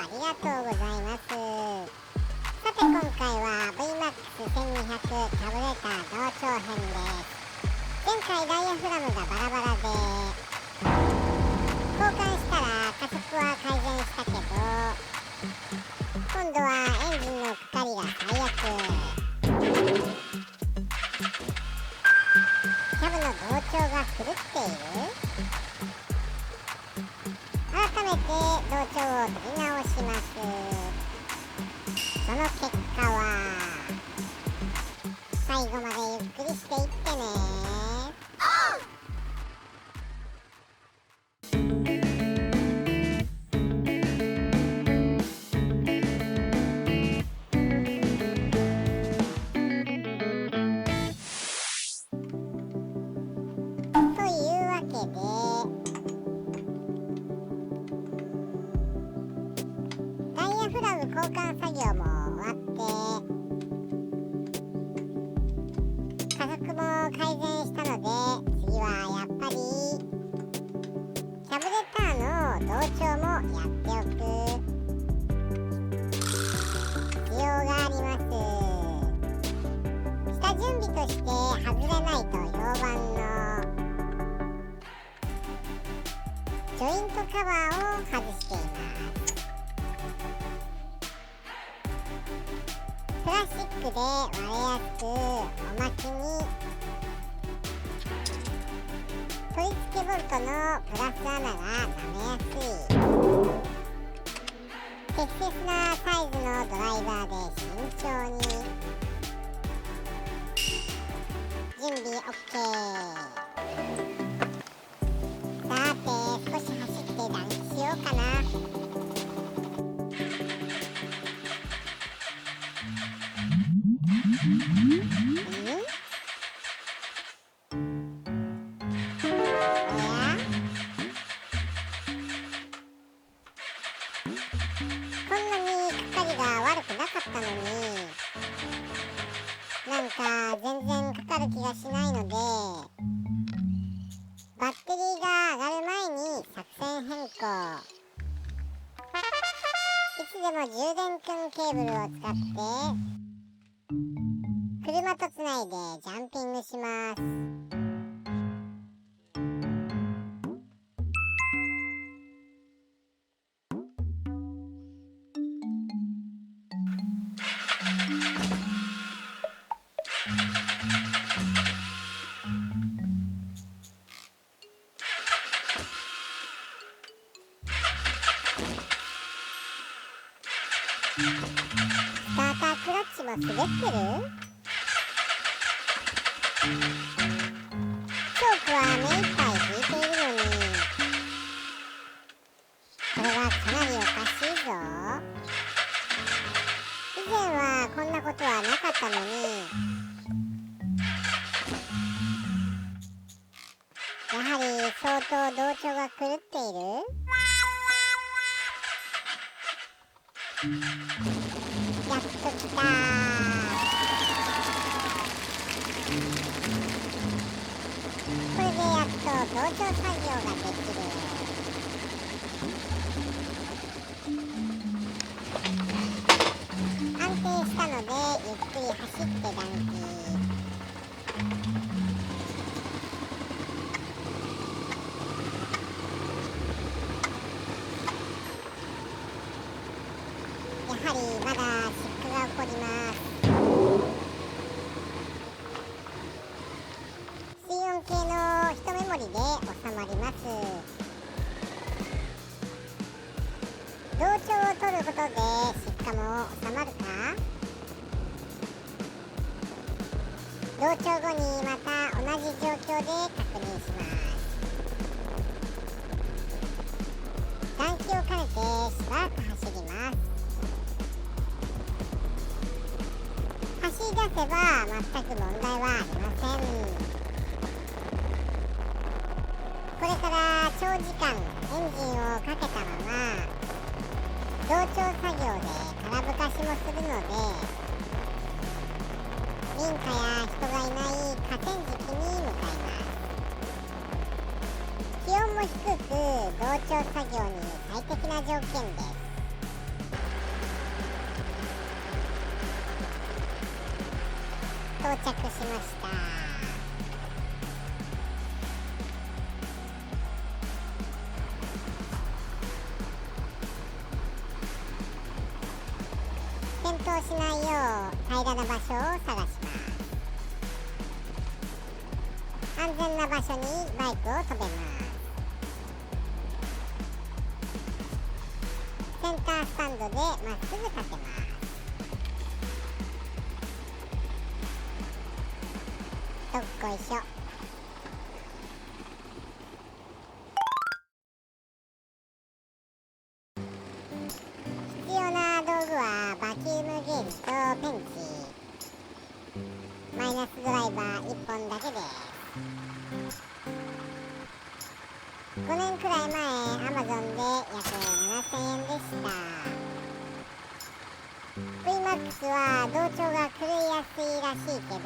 ありがとうございます。さて今回は VMAX1200 タブレーター同調編です。前回ダイヤフラムがバラバラで交換したら加速は改善したけど、今度はエンジンのかかりが最悪。キャブの同調が狂っている。改めて同調を取り直します。その結果は最後までゆっくりしていってね。というわけでダイヤフラム交換作業も終わって加速も改善したので、次はやっぱりキャブレターの同調もやっておく必要があります。下準備として外れないと評判のジョイントカバーを外しています。プラスチックで割れやすく、おまけに取り付けボルトのプラス穴が舐めやすい。適切なサイズのドライバーで慎重に。準備 OK。 さて少し走って暖気しようかな。こんなにかかりが悪くなかったのに、なんか全然かかる気がしないので、バッテリーが上がる前に作戦変更。いつでも充電くんケーブルを使って車とつないでジャンピングします。スタータークラッチも滑ってる？チョークは目いっぱい引いているのに、これはかなりおかしいぞ。以前はこんなことはなかったのに、やはり相当同調が狂っている？やっと来た。これでやっと同調作業ができる。安定したのでゆっくり走って暖気。やはりまだ湿気が起こります。水温計の一メモリで収まります。同調を取ることで湿気も収まるか？同調後にまた同じ状況で確認します。暖気を兼ねてしばらく走ります。走り出せば全く問題はありません。これから長時間エンジンをかけたまま同調作業で空ぶかしもするので、民家や人がいない河川敷に向かいます。気温も低く同調作業に最適な条件です。到着しました。転倒しないよう平らな場所を探します。安全な場所にバイクを止めます。センタースタンドでまっすぐ立てます。どっこいしょ。必要な道具はバキュームゲージとペンチ、マイナスドライバー1本だけです。5年くらい前 Amazon で約7000円でした。 VMAX は同調が狂いやすいらしいけど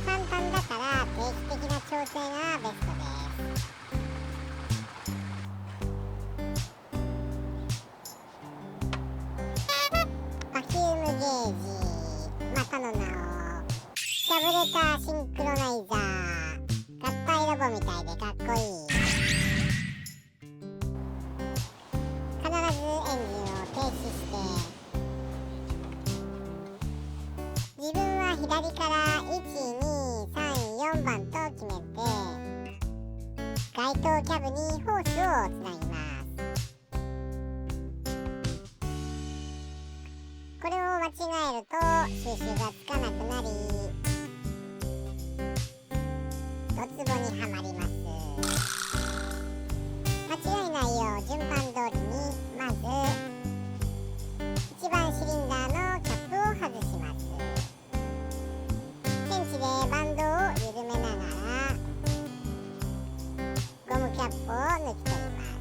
簡単だから定期的な調整がベストです。バキュームゲージ、またの名をキャブレターシンクロナイザー、合体ロボみたいでかっこいい。必ずエンジンを停止して自分は左から1,2,3,4番と決めて該当キャブにホースをつなぎます。これを間違えると収集がつかなくなりドツボにはまります。間違いないよう順番通りにまず1番シリンダーのキャップを外します。ペンチでバンドを緩めながらゴムキャップを抜き取ります。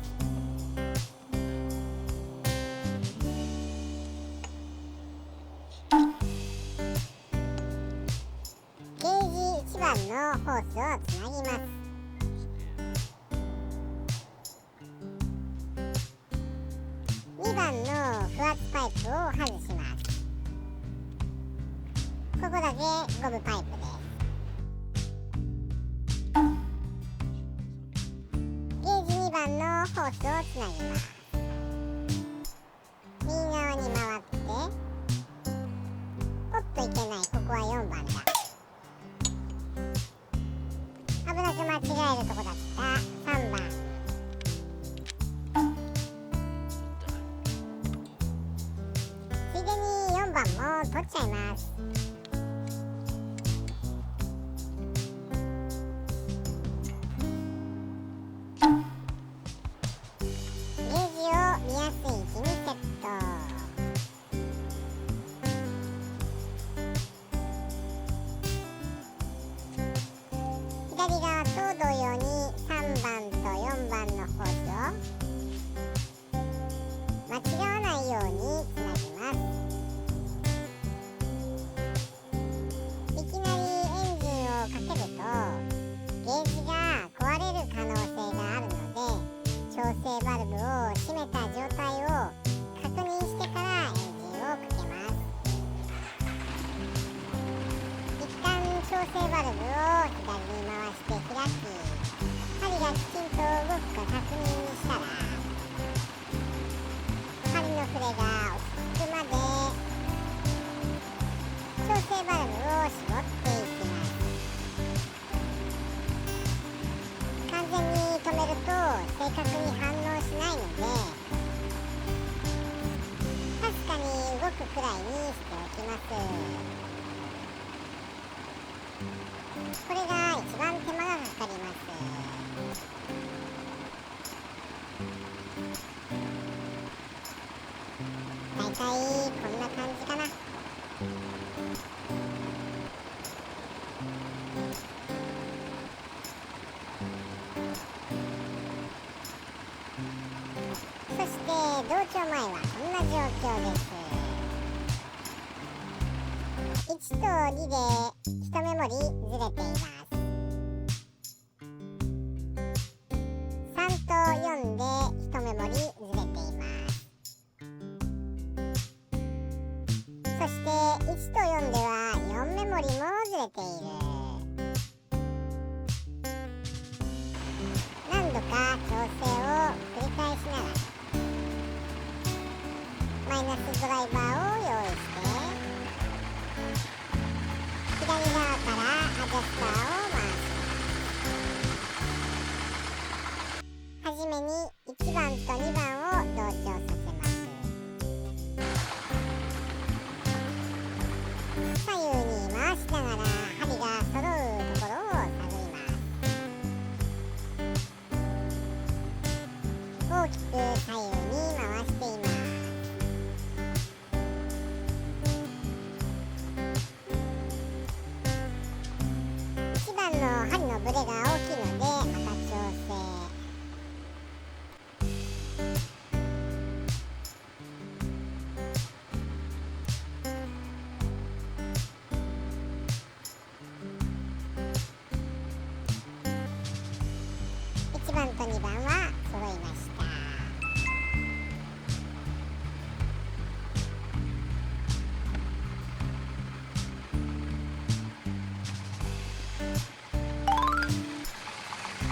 ゲージ1番のホースをつなぎます。2番の不圧パイプを外します。ここだけゴムパイプです。ゲージ2番のホースをつなぎます。右側に回っておっといけない、ここは4番だ。危なく間違えるとこだった。3番ついでに4番も取っちゃいます。ゲージを見やすい位置にセット。左側と同様に3番と4番のホースを間違わないようにつなぎます。いきなりエンジンをかけるとゲージが壊れる可能性があるので調整バルブを閉めた状態を確認してからエンジンをかけます。一旦調整バルブを左に回して開き針がきちんと動くか確認したら針の振れが落ち着くまで調整バルブを絞っていきます。完全に止めると正確に反応しないのでかすかに動くくらいにしておきます。これが一番手間がかかります。だいたいこんな感じかな。そして同調前はこんな状況です。1と2で1メモリずれています。3と4で1メモリずれています。そして1と4に1番と2番を同調させます。左右に回しながら針が揃うところを探ります。大きく左右に回しています。1番の針のブレが大きいのでまた調整。1番と2番は揃いました。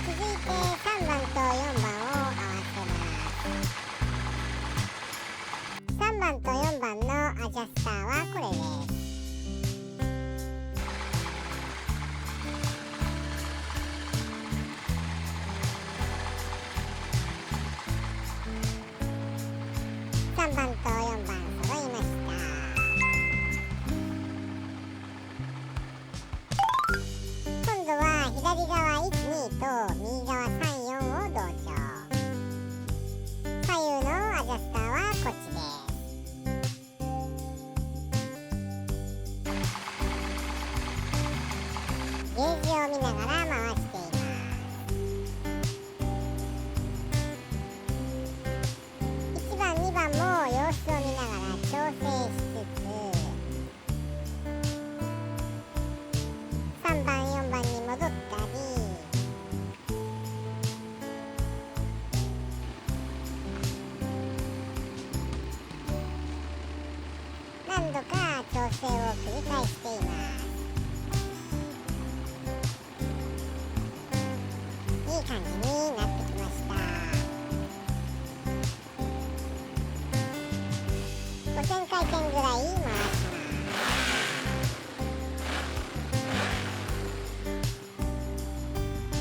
続いて3番と4番を合わせます。3番と4番のアジャスターはこれです。3番と4番揃いました。今度は左側1、2と右側3、4を同調。左右のアジャスターはこっちです。ゲージを見ながら回しています。1番、2番も様子を見ながら調整しつつ、3番、4番に戻ったり、何度か調整を繰り返しています。いい感じになってきました。5000回転ぐらい回します。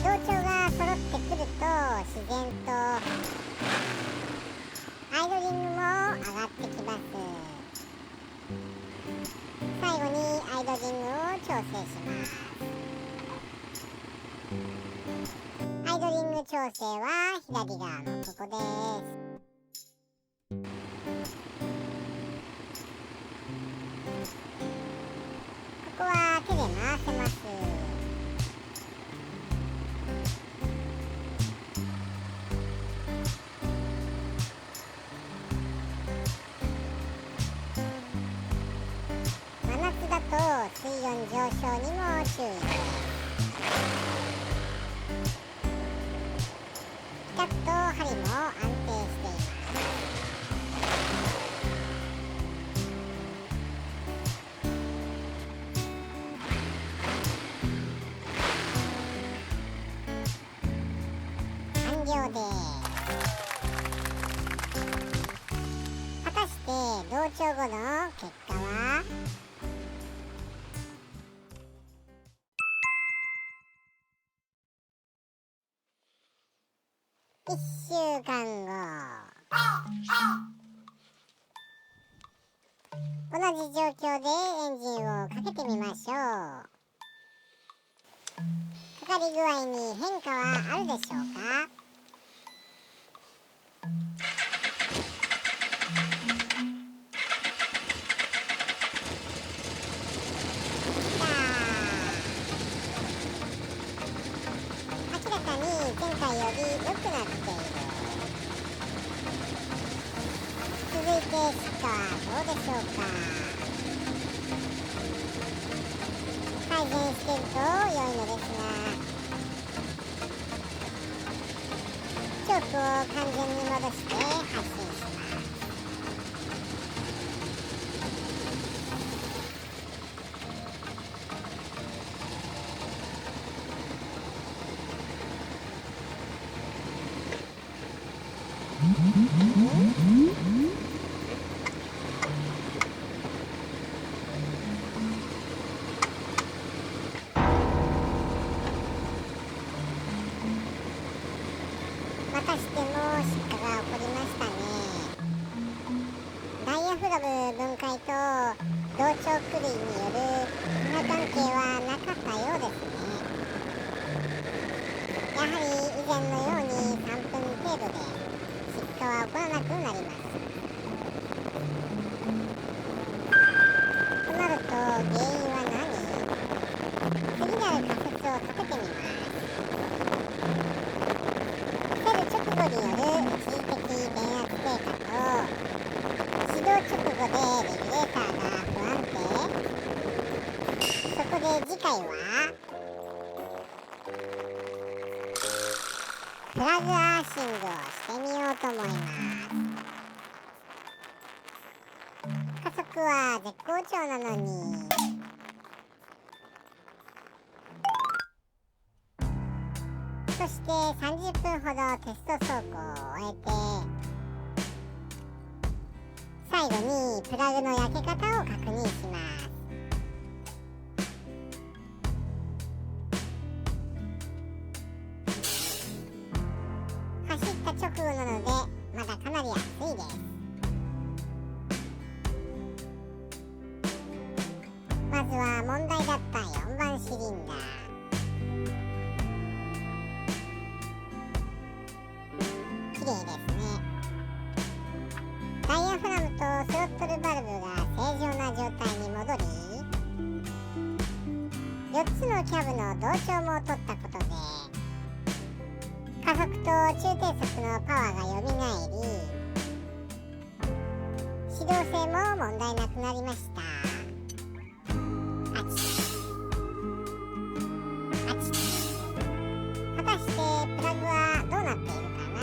同調が揃ってくると自然とアイドリングも上がってきます。最後にアイドリングを調整します。アイドリング調整は左側のここです。ここは手で回せます。真夏だと水温上昇にも注意です。ピタッと針も安定しています。完了です。果たして同調後の結果は？1週間後、同じ状況でエンジンをかけてみましょう。かかり具合に変化はあるでしょうか？明らかに前回より良くなっている。続いて出荷はどうでしょうか？改善していると良いのですが、チョークを完全に戻して発進します。またしても失火が起こりましたね。ダイヤフラム分解と同調狂いによる因果関係はなかったようですね。やはり以前のように3分程度で失火は起こらなくなります。となると原因は何？次なる仮説を立ててみます。伏せる直後による一時的電圧低下と始動直後でレギュレーターが不安定。そこで次回はプラグアーシングをしてみようと思います。加速は絶好調なのに。そして30分ほどテスト走行を終えて、最後にプラグの焼け方を確認します。走った直後なのでまだかなり熱いです。まずは問題だった4番シリンダー。綺麗ですね。ダイヤフラムとスロットルバルブが正常な状態に戻り、4つのキャブの同調も取ったことで加速と中低速のパワーがよみがえり、始動性も問題なくなりました。あちあち。果たしてプラグはどうなっているかな。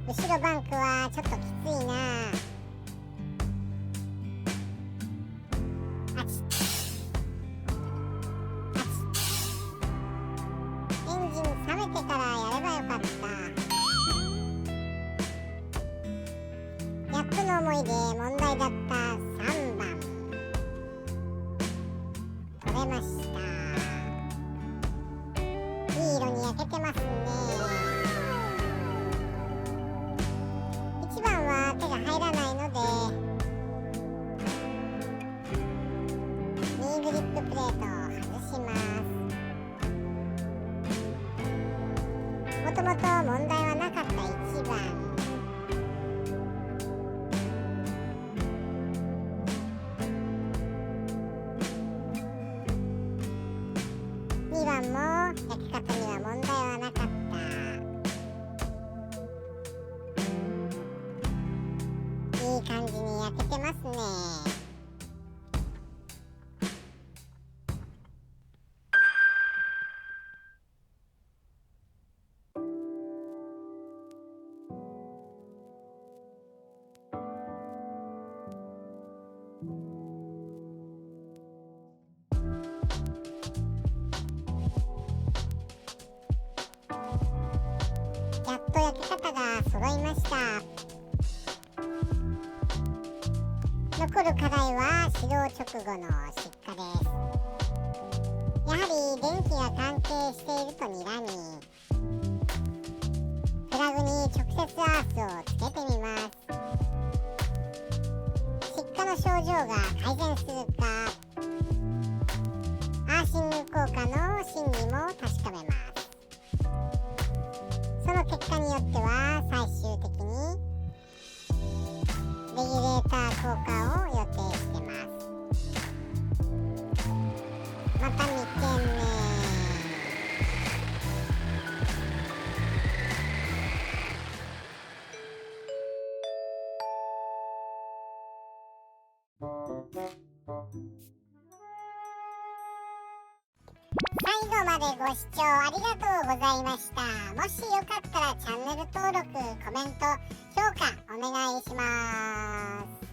後ろバンクはちょっときついな。あちあち。エンジン冷めてからやればよかった。やっとの思いで問題だった3番取れました。いい色に焼けてますね。1番は手が入らないのでニーグリッププレートを外します。もともと問題はなかった1番。2番も焼き方には問題はなかった。いい感じに焼けてますね。やっと焼け方が揃いました。残る課題は始動直後の失火です。やはり電気が関係していると睨み、プラグに直接アースをつけてみます。失火の症状が改善するか、アーシング効果の真偽も確かめます。その結果によっては最終的にレギュレーター効果を予定してます。また見てね。最後までご視聴ありがとうございました。もしよかったらチャンネル登録、コメント、評価お願いします。